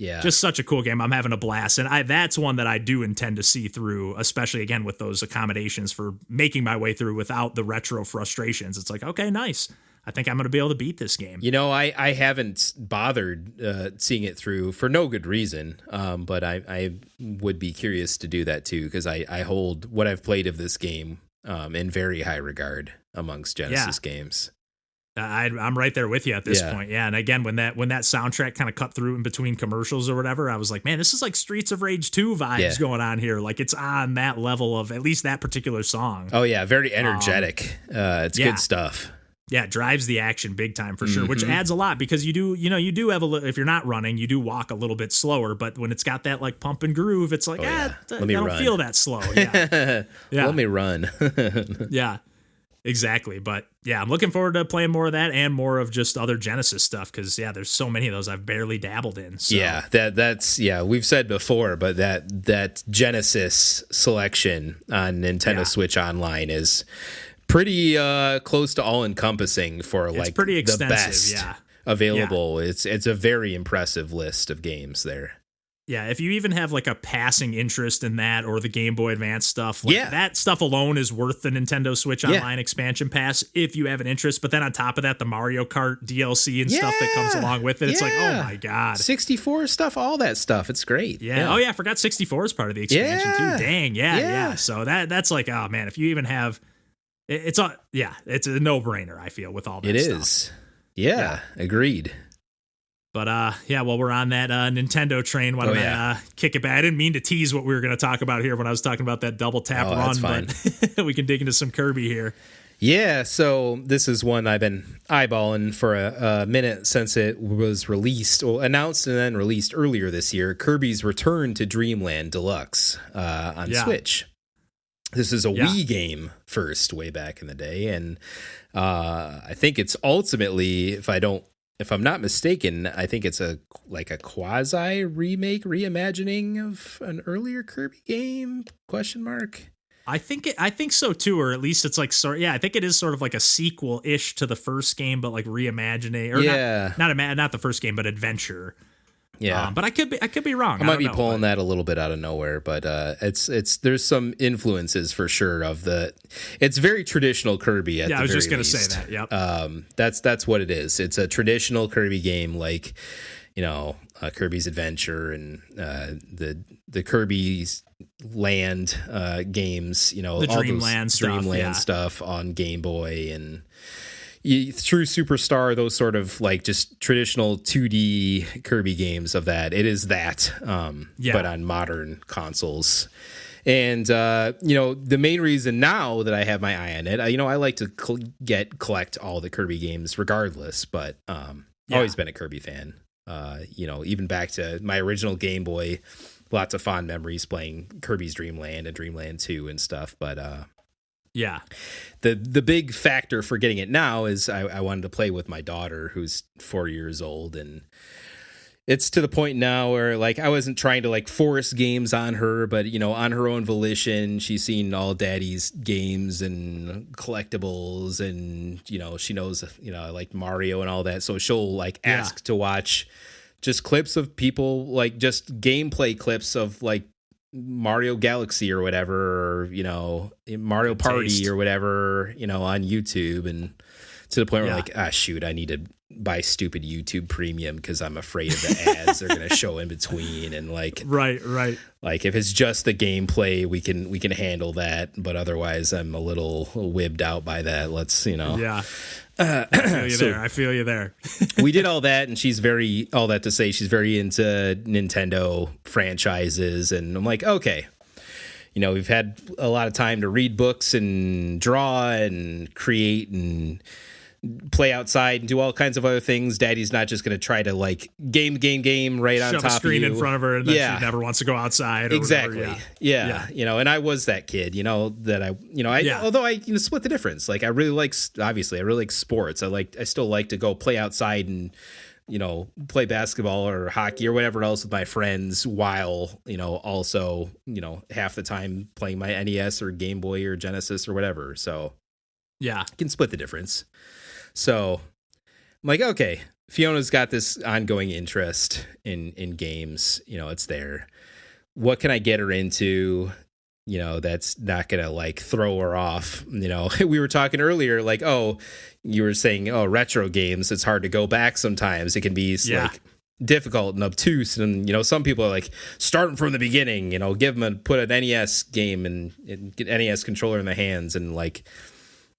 yeah, just such a cool game. I'm having a blast. And that's one that I do intend to see through, especially again with those accommodations for making my way through without the retro frustrations. It's like, okay, nice. I think I'm going to be able to beat this game. I haven't bothered seeing it through for no good reason, but I would be curious to do that too, because I hold what I've played of this game in very high regard amongst Genesis games. I'm right there with you at this point. Yeah. And again, when that soundtrack kind of cut through in between commercials or whatever, I was like, man, this is like Streets of Rage 2 vibes going on here. Like it's on that level of at least that particular song. Oh yeah. Very energetic. It's good stuff. Yeah. It drives the action big time for sure, which adds a lot because you do have if you're not running, you do walk a little bit slower, but when it's got that like pump and groove, it's like, I don't feel that slow. Yeah. Let me run. Yeah. Exactly. But yeah, I'm looking forward to playing more of that and more of just other Genesis stuff because there's so many of those I've barely dabbled in. So. Yeah, that's we've said before, but that Genesis selection on Nintendo Switch Online is pretty close to all encompassing for like pretty extensive, the best available. Yeah. It's a very impressive list of games there. Yeah, if you even have like a passing interest in that or the Game Boy Advance stuff, that stuff alone is worth the Nintendo Switch Online expansion pass if you have an interest. But then on top of that, the Mario Kart DLC and stuff that comes along with it, it's like, oh my God. 64 stuff, all that stuff. It's great. Yeah. Oh yeah, I forgot 64 is part of the expansion too. Dang, yeah. So that's like, oh man, if you even have, it's a no-brainer, I feel, with all that stuff. It is. Yeah, agreed. But while we're on that Nintendo train, why don't I kick it back? I didn't mean to tease what we were going to talk about here when I was talking about that double tap run, but we can dig into some Kirby here. Yeah, so this is one I've been eyeballing for a minute since it was announced and then released earlier this year. Kirby's Return to Dreamland Deluxe on Switch. This is a Wii game first, way back in the day, and I think it's ultimately, if I'm not mistaken, I think it's a quasi remake, reimagining of an earlier Kirby game? ? I think so too, or at least it's like I think it is sort of like a sequel-ish to the first game, but like reimagining, or not the first game, but adventure. Yeah, but I could be wrong. I might be pulling that a little bit out of nowhere, but there's some influences for sure it's very traditional Kirby at the very least. I was just going to say that. Yep. That's what it is. It's a traditional Kirby game, like Kirby's Adventure and the Kirby's Land games. The all Dreamland those Dreamland stuff on Game Boy and. Through Superstar, those sort of like just traditional 2D Kirby games of that. It is that, but on modern consoles. And, the main reason now that I have my eye on it, I like to collect all the Kirby games regardless, but always been a Kirby fan. Even back to my original Game Boy, lots of fond memories playing Kirby's Dream Land and Dreamland 2 and stuff, but... The big factor for getting it now is I wanted to play with my daughter who's 4 years old, and it's to the point now where like I wasn't trying to like force games on her, but on her own volition, she's seen all daddy's games and collectibles, and she knows I like Mario and all that, so she'll like ask to watch just clips of people, like just gameplay clips of like Mario Galaxy or whatever, or Mario Party or whatever, on YouTube, and to the point where like, shoot, I need to buy stupid YouTube Premium because I'm afraid of the ads they're gonna show in between, and like right. Like if it's just the gameplay, we can handle that, but otherwise I'm a little wibbed out by that. Let's Yeah. I feel you there. We did all that, and she's very into Nintendo franchises, and I'm like, okay, we've had a lot of time to read books and draw and create and play outside and do all kinds of other things. Daddy's not just going to try to like game right on top of you. Shove a screen in front of her, and then she never wants to go outside. Or exactly. Whatever. Yeah. And I was that kid, although I split the difference. Like I really like sports. I still like to go play outside and, play basketball or hockey or whatever else with my friends while, also, half the time playing my NES or Game Boy or Genesis or whatever. So yeah, I can split the difference. So I'm like, okay, Fiona's got this ongoing interest in games. It's there. What can I get her into, that's not going to like throw her off? We were talking earlier, like, you were saying, retro games, it's hard to go back sometimes. It can be like difficult and obtuse. And, some people are like, starting from the beginning, put an NES game and get NES controller in the hands and like,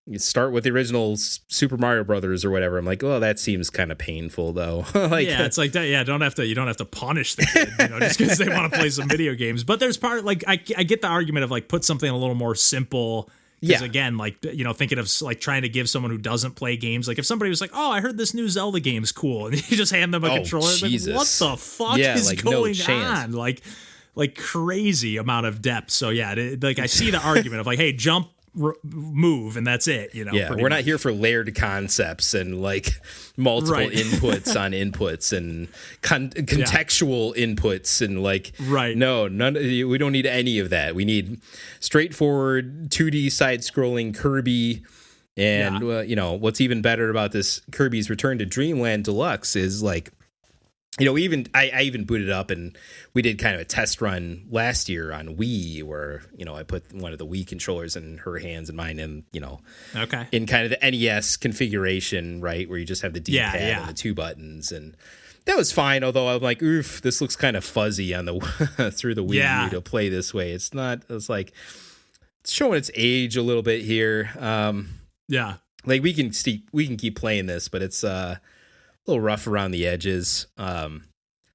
you start with the original Super Mario Brothers or whatever. I'm like, that seems kind of painful though. It's like that. Yeah, you don't have to punish the kid, just because they want to play some video games. But there's part like I get the argument of like put something a little more simple. Because again, like thinking of like trying to give someone who doesn't play games, like if somebody was like, I heard this new Zelda game's cool, and you just hand them a controller, like, what the fuck is like going on? Like crazy amount of depth. So I see the argument of like, hey, jump. Move and that's it. We're not here for layered concepts and like multiple inputs on inputs and contextual inputs and like none. We don't need any of that. We need straightforward 2D side-scrolling Kirby. And what's even better about this Kirby's Return to Dreamland Deluxe is like, I even booted up and we did kind of a test run last year on Wii where, I put one of the Wii controllers in her hands and mine and, in kind of the NES configuration, right, where you just have the D-pad and the two buttons. And that was fine, although I'm like, oof, this looks kind of fuzzy on the through the Wii U to play this way. It's like it's showing its age a little bit here. Like we can keep playing this, but it's a little rough around the edges.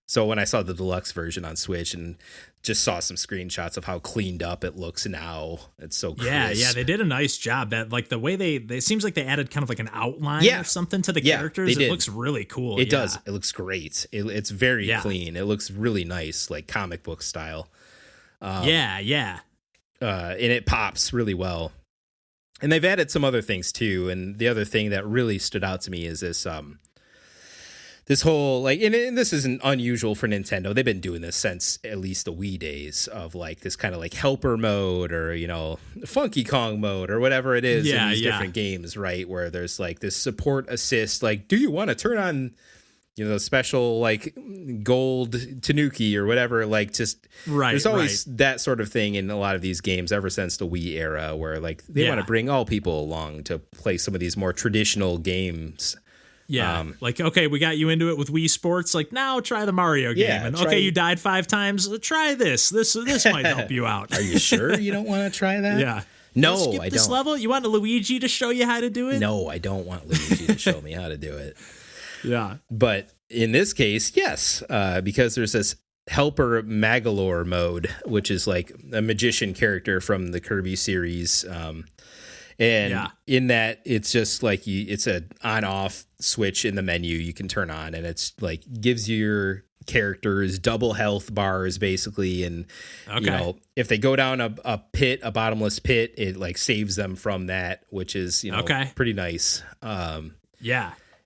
So when I saw the deluxe version on Switch and just saw some screenshots of how cleaned up it looks now, it's so crisp. Yeah, they did a nice job. That like the way they seems like they added kind of like an outline or something to the characters. It looks really cool. It does. It looks great. It's very clean. It looks really nice, like comic book style. And it pops really well. And they've added some other things too. And the other thing that really stood out to me is this whole like, and this isn't unusual for Nintendo. They've been doing this since at least the Wii days of like this kind of like helper mode or, Funky Kong mode or whatever it is in these different games, right? Where there's like this support assist, like, do you want to turn on, the special like gold Tanuki or whatever? Like just there's always that sort of thing in a lot of these games ever since the Wii era where like they want to bring all people along to play some of these more traditional games. Yeah, like, okay, we got you into it with Wii Sports. Like, now try the Mario game. And okay, you died 5 times. Try this. This might help you out. Are you sure you don't want to try that? Yeah. No, skip I this don't. level? You want Luigi to show you how to do it? No, I don't want Luigi to show me how to do it. Yeah. But in this case, yes, because there's this helper Magalore mode, which is like a magician character from the Kirby series. And in that, it's just like it's a on-off switch in the menu you can turn on, and it's like gives your characters double health bars basically. And if they go down a bottomless pit, it like saves them from that, which is pretty nice. And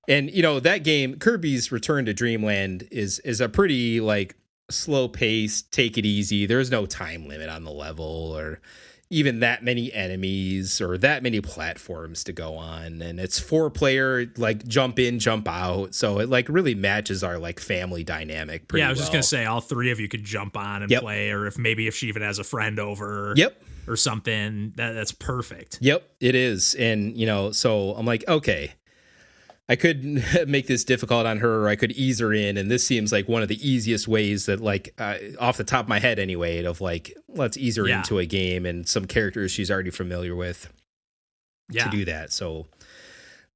that game, Kirby's Return to Dreamland, is a pretty like slow pace, take it easy. There's no time limit on the level or even that many enemies or that many platforms to go on, and it's 4-player like jump in, jump out, so it like really matches our like family dynamic pretty I was well. just gonna say all 3 of you could jump on and play, or if she even has a friend over or something, that's perfect. It is. And so I'm like, okay, I could make this difficult on her, or I could ease her in, and this seems like one of the easiest ways that, like, off the top of my head anyway, of like, let's ease her into a game and some characters she's already familiar with to do that. So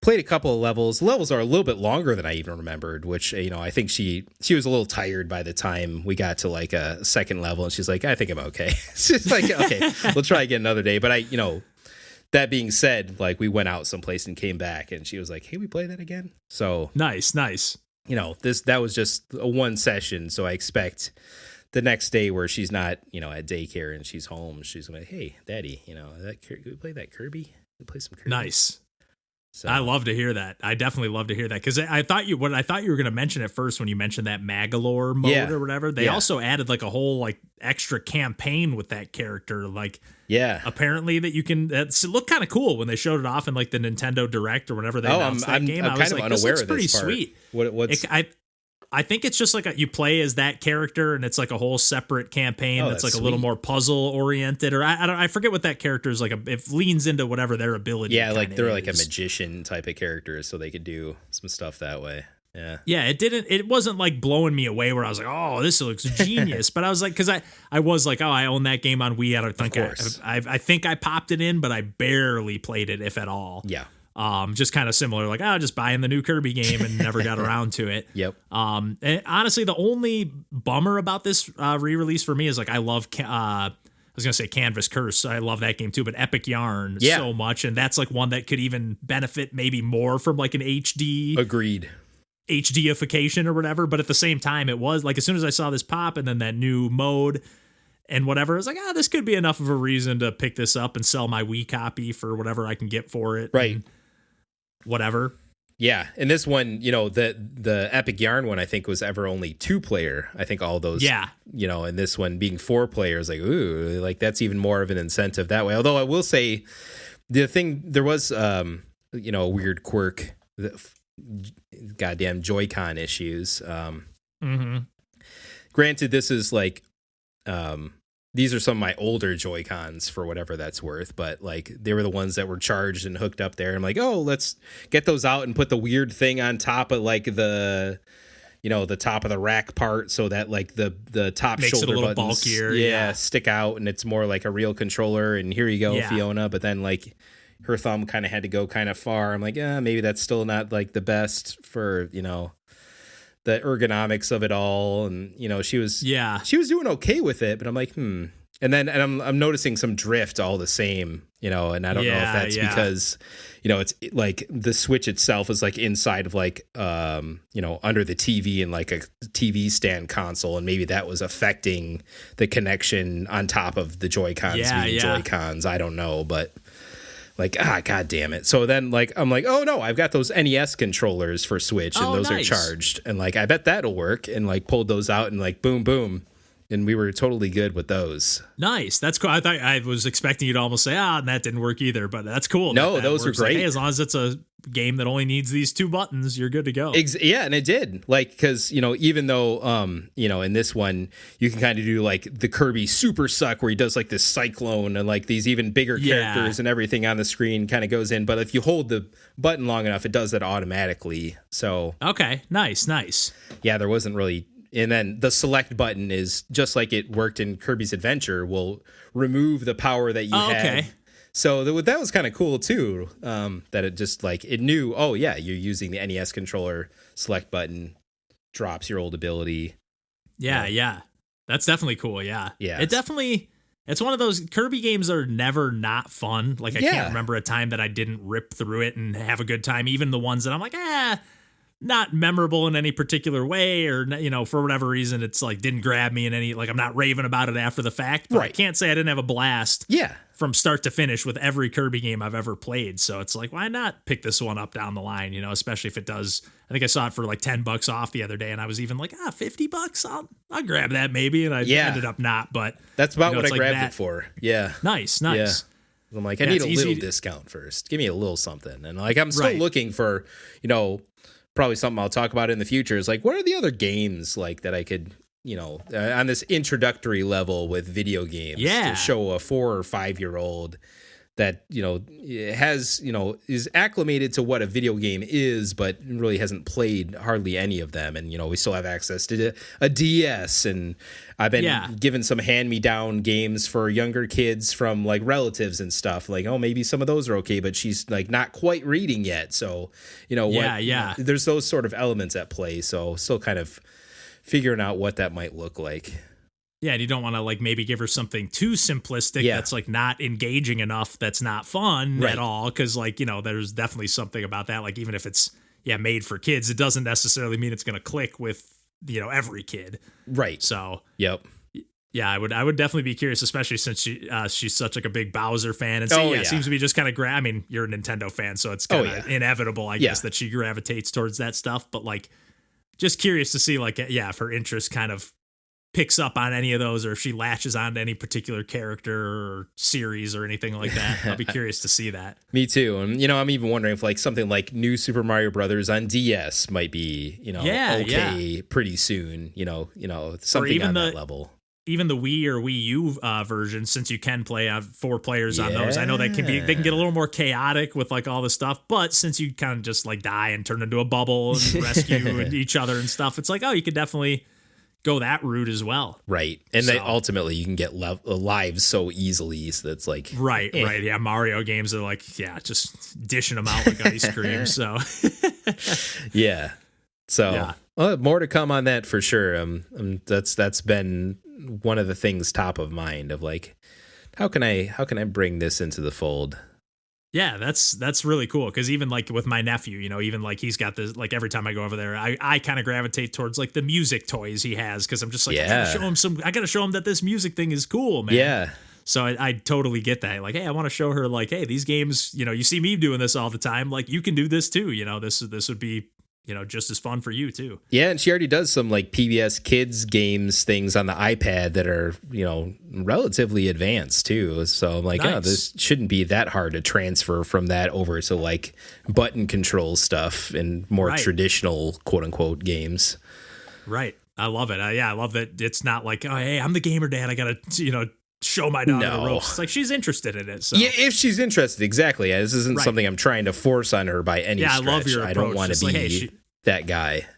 played a couple of levels. The levels are a little bit longer than I even remembered, which, you know, I think she was a little tired by the time we got to like a second level, and she's like, I think I'm okay. She's like, okay, we'll try again another day. But you know, that being said, like, we went out someplace and came back, and she was like, hey, we play that again? So nice. You know, that was just a one session, so I expect the next day where she's not, you know, at daycare and she's home, she's like, hey, Daddy, you know, we play that Kirby? We play some Kirby? Nice. So. I love to hear that. I definitely love to hear that, because I thought you were going to mention at first when you mentioned that Magalore mode or whatever. They also added like a whole like extra campaign with that character. Like, apparently that you can. It looked kind of cool when they showed it off in like the Nintendo Direct or whenever they announced that game. I'm kind of unaware of this pretty part. Sweet. What's I think it's just like you play as that character, and it's like a whole separate campaign that's like sweet. A little more puzzle oriented, or I forget what that character is like. It leans into whatever their ability. Yeah, like they're like a magician type of character, so they could do some stuff that way. Yeah. It wasn't like blowing me away where I was like, oh, this looks genius. But I was like, because I was like, oh, I own that game on Wii. I don't think I think I popped it in, but I barely played it, if at all. Yeah. Just kind of similar, like, just buying the new Kirby game and never got around to it. Yep. And honestly, the only bummer about this re-release for me is like, I love, I was going to say Canvas Curse. I love that game too, but Epic Yarn so much. And that's like one that could even benefit maybe more from like an HD. Agreed. HDification or whatever. But at the same time, it was like, as soon as I saw this pop and then that new mode and whatever, I was like, this could be enough of a reason to pick this up and sell my Wii copy for whatever I can get for it. Right. Whatever. Yeah. And this one, you know, the Epic Yarn one, I think was ever only 2-player. I think all those, you know, and this one being 4 players, like, ooh, like that's even more of an incentive that way. Although I will say there was, you know, a weird quirk, goddamn Joy-Con issues. Granted, this is like, these are some of my older Joy-Cons for whatever that's worth, but like they were the ones that were charged and hooked up there. I'm like, oh, let's get those out and put the weird thing on top of like the, you know, the top of the rack part, so that like the top makes shoulder it a little buttons, bulkier, stick out, and it's more like a real controller. And here you go, Fiona. But then like her thumb kind of had to go kind of far. I'm like, maybe that's still not like the best for, you know, the ergonomics of it all. And, you know, she was doing okay with it, but I'm like, And then I'm noticing some drift all the same, you know, and I don't know if that's because, you know, it's like the Switch itself is like inside of like, you know, under the TV and like a TV stand console. And maybe that was affecting the connection on top of the Joy-Cons being Joy-Cons. I don't know, but like, God damn it. So then like, I'm like, oh no, I've got those NES controllers for Switch and those are charged. And like, I bet that'll work, and like pulled those out and like, boom, boom. And we were totally good with those. Nice. That's cool. I was expecting you to almost say, and that didn't work either, but that's cool. No, that those are great. Like, hey, as long as it's a game that only needs these 2 buttons, you're good to go. Yeah, and it did. Like, because, you know, even though, you know, in this one, you can kind of do like the Kirby Super Suck where he does like this cyclone and like these even bigger characters and everything on the screen kind of goes in. But if you hold the button long enough, it does that automatically. So. Okay, nice. Yeah, there wasn't really. And then the select button is just like it worked in Kirby's Adventure, will remove the power that you had. Okay. So that was kind of cool too. That it just like it knew, you're using the NES controller. Select button drops your old ability. Yeah. That's definitely cool. Yeah. It's one of those Kirby games that are never not fun. Like I can't remember a time that I didn't rip through it and have a good time. Even the ones that I'm like, not memorable in any particular way, or, you know, for whatever reason, it's like didn't grab me in any, like I'm not raving about it after the fact, but I can't say I didn't have a blast from start to finish with every Kirby game I've ever played. So it's like, why not pick this one up down the line, you know, especially if it does. I think I saw it for like $10 off the other day, and I was even like, $50, I'll grab that maybe. And I ended up not, but that's about what I grabbed it for. Yeah. Nice. Yeah. I'm like, I need a little discount first. Give me a little something. And like, I'm still looking for, you know, probably something I'll talk about in the future is like, what are the other games like that I could, you know, on this introductory level with video games to show a 4 or 5 year old that, has, is acclimated to what a video game is, but really hasn't played hardly any of them. And, we still have access to a DS, and I've been given some hand-me-down games for younger kids from like relatives and stuff. Like, oh, maybe some of those are okay, but she's like not quite reading yet. So, there's those sort of elements at play. So still kind of figuring out what that might look like. Yeah, and you don't want to like maybe give her something too simplistic that's like not engaging enough, that's not fun at all. Because like, there's definitely something about that. Like even if it's made for kids, it doesn't necessarily mean it's going to click with every kid. Right. So yep. Yeah, I would definitely be curious, especially since she's such like a big Bowser fan, and so it seems to be just kind of I mean, you're a Nintendo fan, so it's kind of inevitable, I guess, that she gravitates towards that stuff. But like, just curious to see like if her interest kind of picks up on any of those, or if she latches on to any particular character or series or anything like that. I'll be curious to see that. Me too. And I'm even wondering if like something like New Super Mario Brothers on DS might be pretty soon. Something on that level. Even the Wii or Wii U version, since you can play 4 players on those, I know they can get a little more chaotic with like all the stuff. But since you kind of just like die and turn into a bubble and rescue each other and stuff, it's like, you could definitely go that route as well. Right. And then ultimately you can get lives so easily. So that's like... Right. Yeah, Mario games are like, just dishing them out like ice cream. So... yeah. So more to come on that for sure. That's been one of the things top of mind of like, how can I bring this into the fold? Yeah, that's really cool, because even like with my nephew, even like he's got this, like every time I go over there, I kind of gravitate towards like the music toys he has, because I'm just like, I gotta show him that this music thing is cool, man. Yeah. So I totally get that. Like, hey, I want to show her like, hey, these games, you see me doing this all the time. Like, you can do this too. This would be just as fun for you too. Yeah, and she already does some like PBS Kids games things on the iPad that are, relatively advanced too. So I'm like, this shouldn't be that hard to transfer from that over to like button control stuff and more traditional quote unquote games. Right. I love it. I love that it's not like, oh, hey, I'm the gamer dad, I gotta, show my daughter the ropes. It's like she's interested in it. So. Yeah, if she's interested, exactly. This isn't something I'm trying to force on her by any stretch. I love your approach. I don't want to be that guy.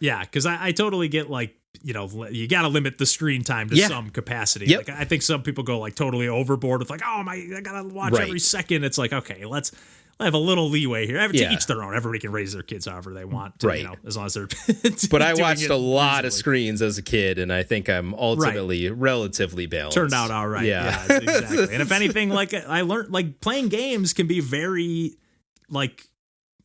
Yeah, because I totally get like, you got to limit the screen time to some capacity. Yep. Like I think some people go like totally overboard with like, oh my, I got to watch every second. It's like, okay, let's have a little leeway here. To each their own. Everybody can raise their kids however they want to, as long as they're But I watched a lot of screens as a kid, and I think I'm ultimately relatively balanced. Turned out all right. Yeah, exactly. And if anything, like I learned, like playing games can be very like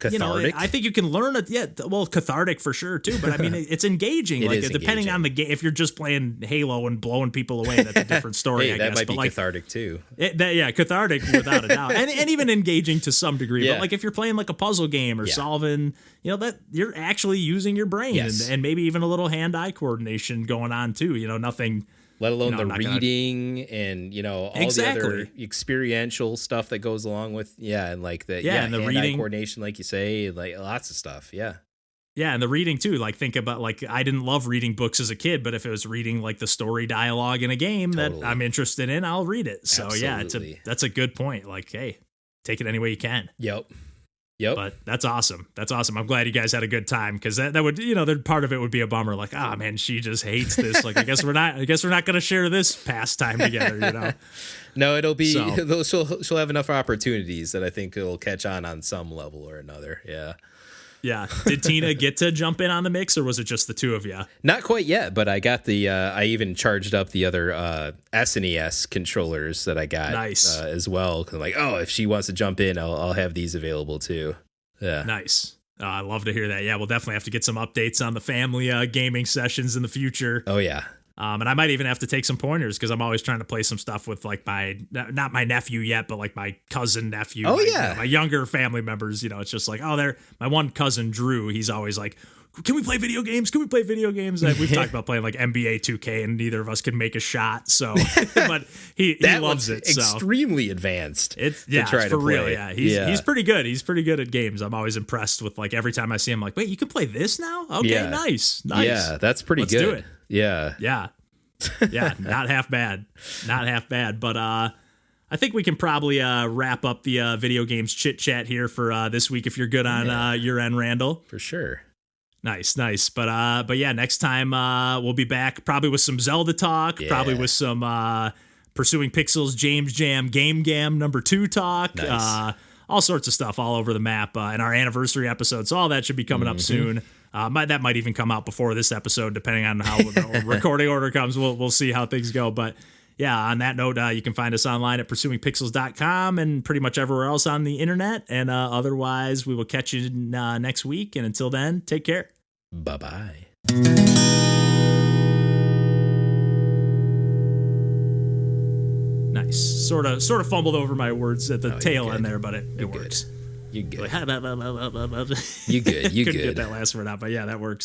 cathartic. I think you can learn it. Yeah, well, cathartic for sure too. But I mean, it's engaging. Depending on the game. If you're just playing Halo and blowing people away, that's a different story. I guess that might be cathartic too. Cathartic without a doubt, and even engaging to some degree. But like if you're playing like a puzzle game or solving, that you're actually using your brain and maybe even a little hand-eye coordination going on too. Nothing. Let alone the reading and all the other experiential stuff that goes along with and like the and the reading coordination, like you say, like lots of stuff. Yeah, and the reading too. Like think about like I didn't love reading books as a kid, but if it was reading like the story dialogue in a game that I'm interested in, I'll read it. So that's a good point. Like, hey, take it any way you can. Yep. But that's awesome. I'm glad you guys had a good time, because that would that part of it would be a bummer. Like, man, she just hates this. Like, I guess we're not going to share this pastime together. No, it'll be. She'll have enough opportunities that I think it'll catch on some level or another. Yeah. Yeah. Did Tina get to jump in on the mix, or was it just the two of you? Not quite yet, but I got the. I even charged up the other SNES controllers that I got as well. Cause I'm like, if she wants to jump in, I'll have these available too. Yeah. Nice. I love to hear that. Yeah, we'll definitely have to get some updates on the family gaming sessions in the future. Oh yeah. And I might even have to take some pointers, because I'm always trying to play some stuff with like not my nephew yet, but like my cousin nephew. My younger family members. It's just like, my one cousin Drew. He's always like, can we play video games? Can we play video games? And we've talked about playing like NBA 2K, and neither of us can make a shot. So, but he loves it. Extremely advanced. It's for real. Yeah, he's pretty good. He's pretty good at games. I'm always impressed with like every time I see him. Like, wait, you can play this now? Okay, nice. Yeah, that's pretty good. Let's do it. Yeah. Not half bad. But I think we can probably wrap up the video games chit chat here for this week if you're good on your end, Randall. For sure. Nice. But yeah, next time we'll be back probably with some Zelda talk, probably with some Pursuing Pixels James Jam Game Gam #2 talk. Nice. All sorts of stuff all over the map, and our anniversary episode. So all that should be coming up soon. That might even come out before this episode, depending on how the recording order comes. We'll see how things go. But yeah, on that note, you can find us online at pursuingpixels.com and pretty much everywhere else on the internet. And otherwise, we will catch you next week. And until then, take care. Bye-bye. Nice. Sort of fumbled over my words at the tail end there, but it works. You good. Like, You good. couldn't get that last word out, but yeah, that works.